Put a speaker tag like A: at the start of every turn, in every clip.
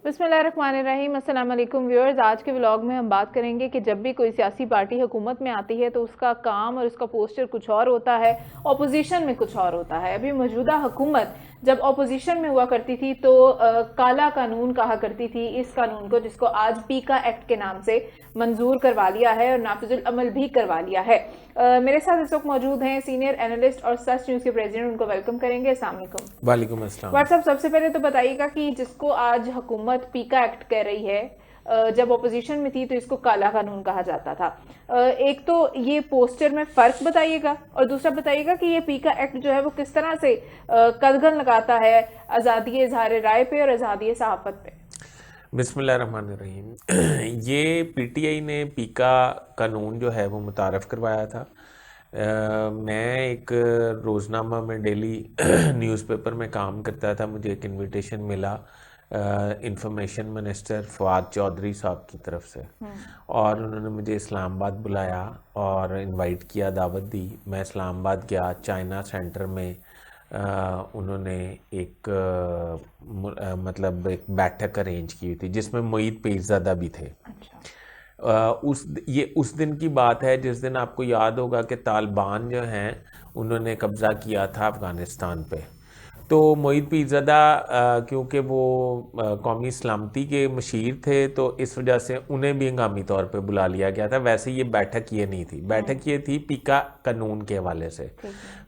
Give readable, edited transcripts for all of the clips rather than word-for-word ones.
A: बिस्मिल्लाहिर्रहमानिर्रहीम। अस्सलाम वालेकुम व्यूअर्स। आज के व्लॉग में हम बात करेंगे कि जब भी कोई सियासी पार्टी हुकूमत में आती है तो उसका काम और उसका पोस्टर कुछ और होता है, ऑपोजिशन में कुछ और होता है। अभी मौजूदा हुकूमत जब ऑपोजिशन में हुआ करती थी तो काला कानून कहा करती थी इस कानून को, जिसको आज पीका एक्ट के नाम से मंजूर करवा लिया है और नाफिजुल अमल भी करवा लिया है। मेरे साथ इस वक्त मौजूद हैं सीनियर एनालिस्ट और सच न्यूज़ के प्रेसिडेंट, उनको वेलकम करेंगे। अस्सलाम वालेकुम।
B: वालेकुम अस्सलाम।
A: व्हाट्सअप, सबसे पहले तो बताइएगा कि जिसको आज हुकूमत पीका एक्ट कह रही है, जब ऑपोजिशन में थी तो इसको काला कानून कहा जाता था। एक तो ये पोस्टर में फर्क बताइएगा और दूसरा बताइएगा कि ये पीका एक्ट जो है वो किस तरह से कदगन लगाता है आज़ादी इजहार राय पे और आज़ादी सहाफत पे।
B: बिस्मिल्लाहिर्रहमानिर्रहीम। ये पीटीआई ने पीका कानून जो है वो मुतारफ़ करवाया था। मैं एक रोज़नामा में डेली न्यूज़पेपर में काम करता था। मुझे एक इनविटेशन मिला इंफॉर्मेशन मिनिस्टर फवाद चौधरी साहब की तरफ से, और उन्होंने मुझे इस्लामाबाद बुलाया और इनवाइट किया, दावत दी। मैं इस्लामाबाद गया। चाइना सेंटर में उन्होंने एक मतलब एक बैठक अरेंज की थी जिसमें मोईद पीरज़ादा भी थे।
A: अच्छा।
B: उस दिन की बात है जिस दिन आपको याद होगा कि तालिबान जो हैं उन्होंने कब्ज़ा किया था अफ़गानिस्तान पे। तो मोईद पीरज़ादा क्योंकि वो कौमी सलामती के मशीर थे तो इस वजह से उन्हें भी हंगामी तौर पे बुला लिया गया था। वैसे ये बैठक ये नहीं थी, बैठक ये थी पीका कानून के हवाले से।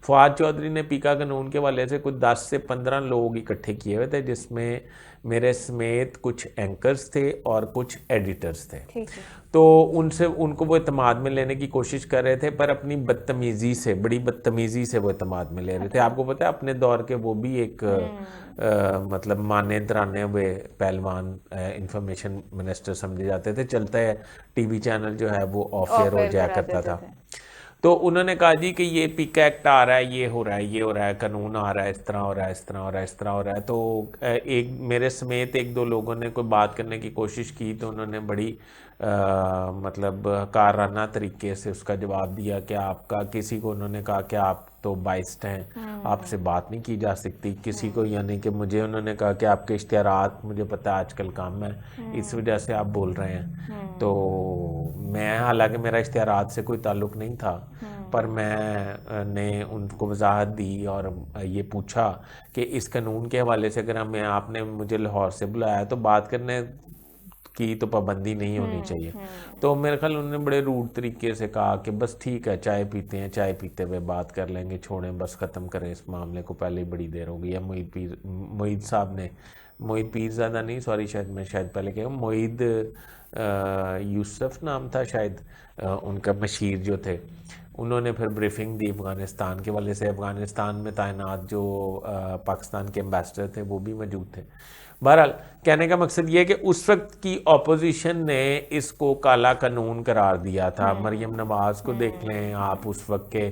B: फवाद चौधरी ने पीका कानून के हवाले से कुछ 10 से 15 लोग इकट्ठे किए हुए थे, जिसमें मेरे समेत कुछ एंकर्स थे और कुछ एडिटर्स थे। तो उनको वो इत्मीनान में लेने की कोशिश कर रहे थे, पर अपनी बदतमीज़ी से, बड़ी बदतमीज़ी से वो इत्मीनान में ले रहे थे। आपको पता है अपने दौर के वो भी एक मतलब माने दराने हुए पहलवान इंफॉर्मेशन मिनिस्टर समझे जाते थे। चलता है टीवी चैनल जो है वो ऑफ एयर हो जाया करता था। तो उन्होंने कहा जी कि ये पीका एक्ट आ रहा है, ये हो रहा है, ये हो रहा है, कानून आ रहा है, इस तरह हो रहा है, इस तरह हो रहा है, इस तरह हो रहा है। तो एक मेरे समेत एक दो लोगों ने कोई बात करने की कोशिश की तो उन्होंने बड़ी मतलब काराना तरीके से उसका जवाब दिया कि आपका किसी को, उन्होंने कहा कि आप तो बाइस्ड हैं, आपसे बात नहीं की जा सकती किसी को, यानी कि मुझे उन्होंने कहा कि आपके इश्तिहारात, मुझे पता है आजकल काम है, इस वजह से आप बोल रहे हैं। तो मैं, हालांकि मेरा इश्तिहारात से कोई ताल्लुक़ नहीं था, पर मैंने उनको वजाहत दी और ये पूछा कि इस कानून के हवाले से अगर हमें, आपने मुझे लाहौर से बुलाया तो बात करने की तो पाबंदी नहीं होनी चाहिए। तो मेरे ख्याल उन्होंने बड़े रूड तरीके से कहा कि बस ठीक है, चाय पीते हैं, चाय पीते हुए बात कर लेंगे, छोड़ें, बस ख़त्म करें इस मामले को, पहले ही बड़ी देर हो गई है। मोईद साहब ने, मोईद पीरज़ादा नहीं, सॉरी, शायद पहले कहा मोईद यूसुफ नाम था शायद उनका, मशीर जो थे, उन्होंने फिर ब्रीफिंग दी अफ़गानिस्तान के वाले से। अफ़गानिस्तान में तैनात जो पाकिस्तान के एम्बेसडर थे वो भी मौजूद थे। बहरहाल कहने का मकसद ये है कि उस वक्त की अपोजिशन ने इसको काला कानून करार दिया था। मरियम नवाज़ को देख लें आप, उस वक्त के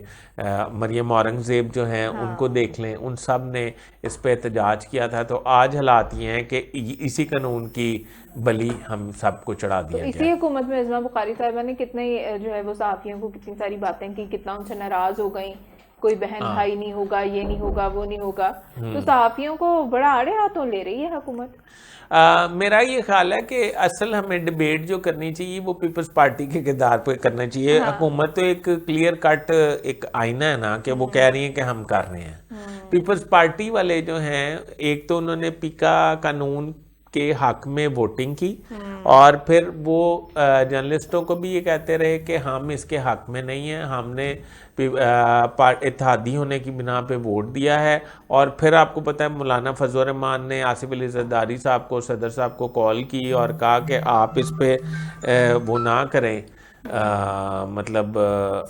B: मरियम औरंगज़ेब जो हैं उनको देख लें, उन सब ने इस पे एहतजाज किया था। तो आज हालात ये हैं कि इसी कानून की बलि हम सबको चढ़ा
A: तो
B: दिया
A: इसी
B: गया।
A: हुकूमत में अज़मा बुखारी साहिबा ने कितने जो है वो सहाफ़ियों को कितनी सारी बातें की, कितना उनसे नाराज़ हो गई, कोई बहन
B: हाँ।
A: भाई नहीं होगा, ये नहीं होगा, वो नहीं होगा। तो सहाफ़ियों को बड़ा आड़े हाथों ले रही है हुकूमत।
B: मेरा ये ख्याल है कि असल हमें डिबेट जो करनी चाहिए वो पीपल्स पार्टी के किरदार पे करना चाहिए। हुकूमत तो एक क्लियर कट एक आईना है ना, कि वो कह रही है कि हम कर रहे हैं। पीपल्स पार्टी वाले जो हैं, एक तो उन्होंने पीका कानून के हक में वोटिंग की, और फिर वो जर्नलिस्टों को भी ये कहते रहे कि हम इसके हक में नहीं हैं, हमने इत्तेहादी होने की बिना पे वोट दिया है। और फिर आपको पता है मौलाना फजल रहमान ने आसिफ अली जरदारी साहब को, सदर साहब को कॉल की और कहा कि आप इस पे वो ना करें, मतलब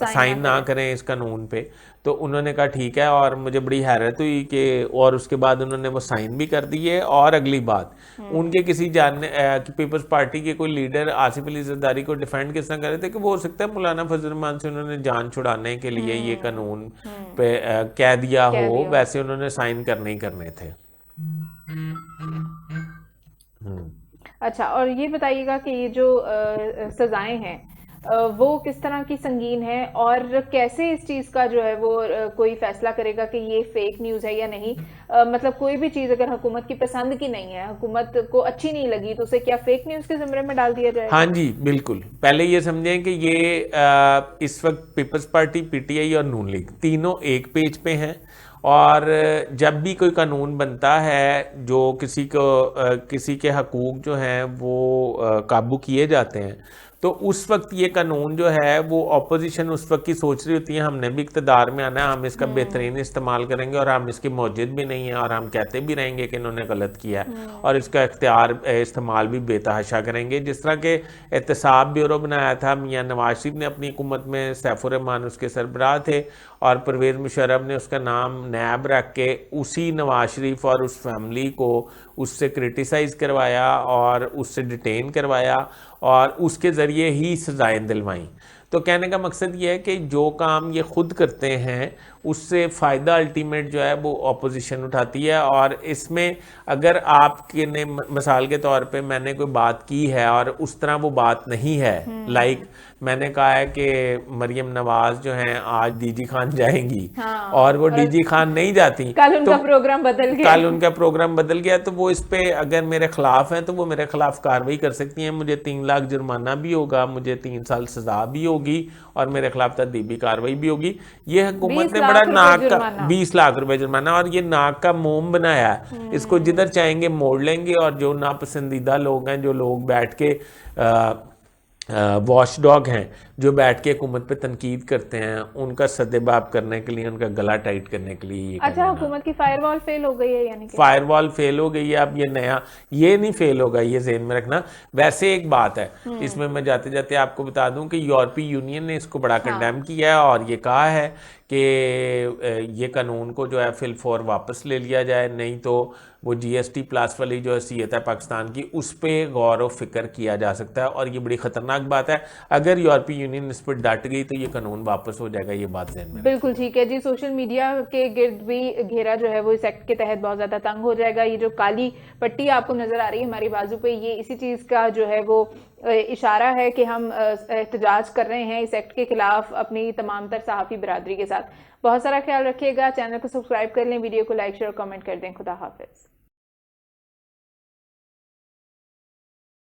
B: साइन ना करें इस कानून पे। तो उन्होंने कहा ठीक है, और मुझे बड़ी हैरत हुई कि, और उसके बाद उन्होंने वो साइन भी कर दिए। और अगली बात, उनके किसी जानने पीपल्स पार्टी के कोई लीडर आसिफ अली जरदारी को डिफेंड किस तरह कर रहे थे कि वो हो सकता है मौलाना फजल रहमान से उन्होंने जान छुड़ाने के लिए ये कानून पे कह दिया हो, वैसे उन्होंने साइन करने ही करने थे।
A: अच्छा, और ये बताइएगा कि ये जो सजाएं हैं, वो किस तरह की संगीन है और कैसे इस चीज़ का जो है वो कोई फैसला करेगा कि ये फेक न्यूज़ है या नहीं। मतलब कोई भी चीज़ अगर हुकूमत की पसंद की नहीं है, हुकूमत को अच्छी नहीं लगी, तो उसे क्या फेक न्यूज़ के ज़मरे में डाल दिया जाएगा?
B: हाँ जी, बिल्कुल। पहले ये समझें कि ये इस वक्त पीपल्स पार्टी, पीटीआई और नून लीग तीनों एक पेज पे हैं। और जब भी कोई कानून बनता है जो किसी के हकूक जो हैं वो काबू किए जाते हैं, तो उस वक्त ये कानून जो है वो ऑपोजिशन उस वक्त की सोच रही होती है हमने भी इक़्तिदार में आना है, हम इसका बेहतरीन इस्तेमाल करेंगे और हम इसके मौजिद भी नहीं हैं और हम कहते भी रहेंगे कि इन्होंने गलत किया है और इसका इस्तेमाल भी बेतहाशा करेंगे। जिस तरह के एहतसाब ब्यूरो बनाया था मियां नवाज शरीफ ने अपनी हुकूमत में, सैफुर रहमान उसके सरबराह थे और परवेज़ मुशर्रफ ने उसका नाम नैब रख के उसी नवाज शरीफ और उस फैमिली को उससे क्रिटिसाइज़ करवाया और उससे डिटेन करवाया और उसके ज़रिए ही सज़ाएं दिलवाई। तो कहने का मकसद ये है कि जो काम ये खुद करते हैं उससे फ़ायदा अल्टीमेट जो है वो ऑपोजिशन उठाती है। और इसमें अगर आपके ने मिसाल के तौर पे मैंने कोई बात की है और उस तरह वो बात नहीं है, लाइक मैंने कहा है कि मरियम नवाज जो हैं आज डीजी खान जाएंगी,
A: हाँ,
B: और वो डीजी खान नहीं जाती,
A: कल उनका प्रोग्राम बदल गया,
B: कल उनका प्रोग्राम बदल गया, तो वो इस पे अगर मेरे खिलाफ है तो वो मेरे खिलाफ कार्रवाई कर सकती हैं। मुझे 3 लाख जुर्माना भी होगा, मुझे 3 साल सजा भी होगी और मेरे खिलाफ तदीबी कार्रवाई भी होगी। ये हुकूमत ने बड़ा नाक का 20 लाख रुपए जुर्माना और ये नाक का मोम बनाया है। इसको जिधर चाहेंगे मोड़ लेंगे और जो नापसंदीदा लोग हैं, जो लोग बैठ के वॉच डॉग हैं, जो बैठ के हुकूमत पे तनकीद करते हैं, उनका सदेबाब करने के लिए, उनका गला टाइट करने के लिए ये
A: अच्छा, हुकूमत की फायरवॉल फेल हो गई है, यानी कि
B: फायरवॉल फेल हो गई है। अब ये नया ये नहीं फेल होगा, ये ज़हन में रखना। वैसे एक बात है इसमें मैं जाते जाते आपको बता दूं कि यूरोपीय यूनियन ने इसको बड़ा कंडेम किया है और ये कहा है कि ये कानून को जो है फिल फॉर वापस ले लिया जाए, नहीं तो वो जीएसटी प्लस वाली जो हैसियत है पाकिस्तान की, उस पर गौर व फिक्र किया जा सकता है। और ये बड़ी ख़तरनाक बात है, अगर यूरोपीय यूनियन इस पर डट गई तो ये कानून वापस हो जाएगा। ये बात ज़हन में
A: बिल्कुल ठीक है जी। सोशल मीडिया के गिर्द भी घेरा जो है वो इस एक्ट के तहत बहुत ज़्यादा तंग हो जाएगा। ये जो काली पट्टी आपको नज़र आ रही है हमारी बाजू पे, ये इसी चीज़ का जो है वो इशारा है कि हम एहतजाज कर रहे हैं इस एक्ट के खिलाफ अपनी तमाम तर सहाफ़ी बरादरी के साथ। बहुत सारा ख्याल रखिएगा, चैनल को सब्सक्राइब कर लें, वीडियो को लाइक शेयर और कमेंट कर दें। खुदा हाफिज़।